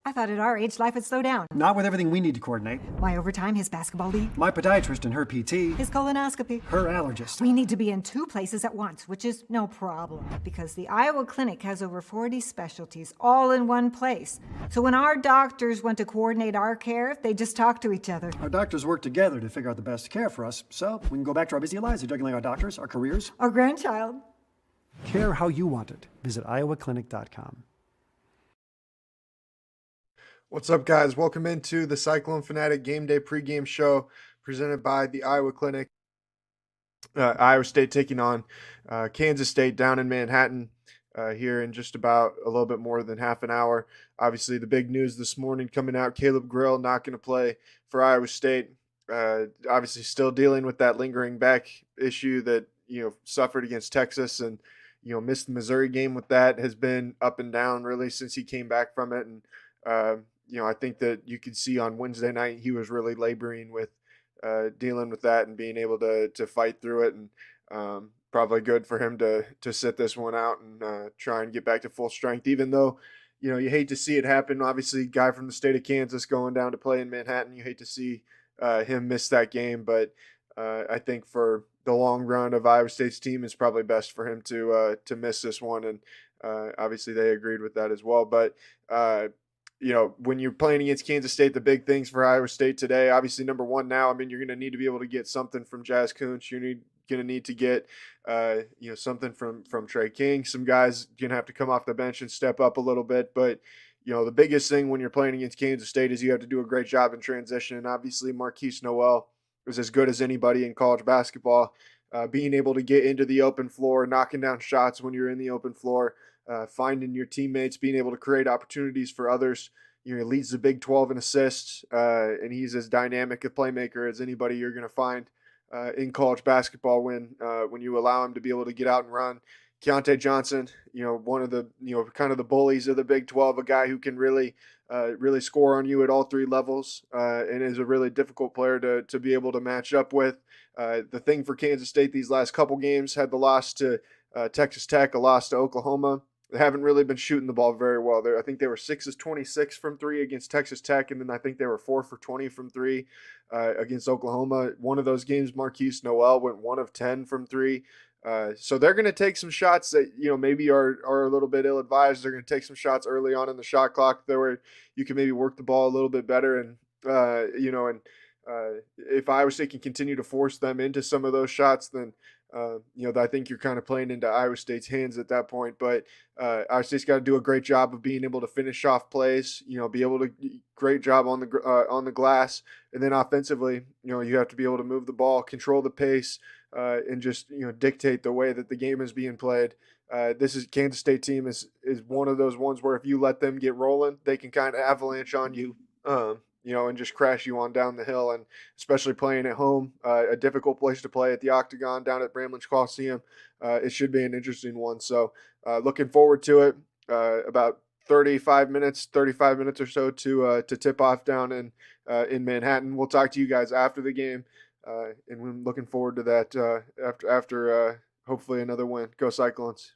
I thought at our age life would slow down. Not with everything we need to coordinate. My overtime, his basketball league, My podiatrist and her PT. his colonoscopy. Her allergist. We need to be in 2 places at once, which is no problem, because the Iowa Clinic has over 40 specialties all in one place. So when our doctors want to coordinate our care, they just talk to each other. Our doctors work together to figure out the best care for us, so we can go back to our busy lives, juggling our doctors, our careers. Our grandchild. Care how you want it. Visit iowaclinic.com. What's up, guys? Welcome into the Cyclone Fanatic Game Day pregame show presented by the Iowa Clinic. Iowa State taking on Kansas State down in Manhattan here in just about a little bit more than half an hour. Obviously, the big news this morning coming out, Caleb Grill not going to play for Iowa State. Obviously, still dealing with that lingering back issue that, suffered against Texas and, missed the Missouri game with that. Has been up and down really since he came back from it. And, I think that you could see on Wednesday night he was really laboring with dealing with that and being able to fight through it, and probably good for him to sit this one out and try and get back to full strength, even though, you hate to see it happen. Obviously, guy from the state of Kansas going down to play in Manhattan, you hate to see him miss that game, but I think for the long run of Iowa State's team, it's probably best for him to miss this one, and obviously they agreed with that as well. But when you're playing against Kansas State, the big things for Iowa State today, obviously, number one now, you're going to need to be able to get something from Jazz Kuntz. You're going to need to get, something from Trey King. Some guys going to have to come off the bench and step up a little bit. But, the biggest thing when you're playing against Kansas State is you have to do a great job in transition. And obviously, Marquise Noel is as good as anybody in college basketball. Being able to get into the open floor, knocking down shots when you're in the open floor, finding your teammates, being able to create opportunities for others. He leads the Big 12 in assists, and he's as dynamic a playmaker as anybody you're going to find in college basketball when you allow him to be able to get out and run. Keontae Johnson, one of the, kind of the bullies of the Big 12, a guy who can really score on you at all 3 levels, and is a really difficult player to be able to match up with. The thing for Kansas State these last couple games, had the loss to Texas Tech, a loss to Oklahoma. They haven't really been shooting the ball very well. I think they were 6 of 26 from 3 against Texas Tech, and then I think they were 4 for 20 from 3 against Oklahoma. One of those games, Marquise Noel went 1 of 10 from 3. So they're going to take some shots that, maybe are a little bit ill-advised. They're going to take some shots early on in the shot clock there where you can maybe work the ball a little bit better. And, if Iowa State can continue to force them into some of those shots, then, I think you're kind of playing into Iowa State's hands at that point. But Iowa State's got to do a great job of being able to finish off plays, be able to great job on the glass. And then offensively, you have to be able to move the ball, control the pace, and just, dictate the way that the game is being played. This is Kansas State team is one of those ones where if you let them get rolling, they can kind of avalanche on you. And just crash you on down the hill, and especially playing at home, a difficult place to play at the Octagon down at Bramlage Coliseum. It should be an interesting one. So looking forward to it. About 35 minutes or so to tip off down in Manhattan. We'll talk to you guys after the game, and we're looking forward to that after hopefully another win. Go Cyclones.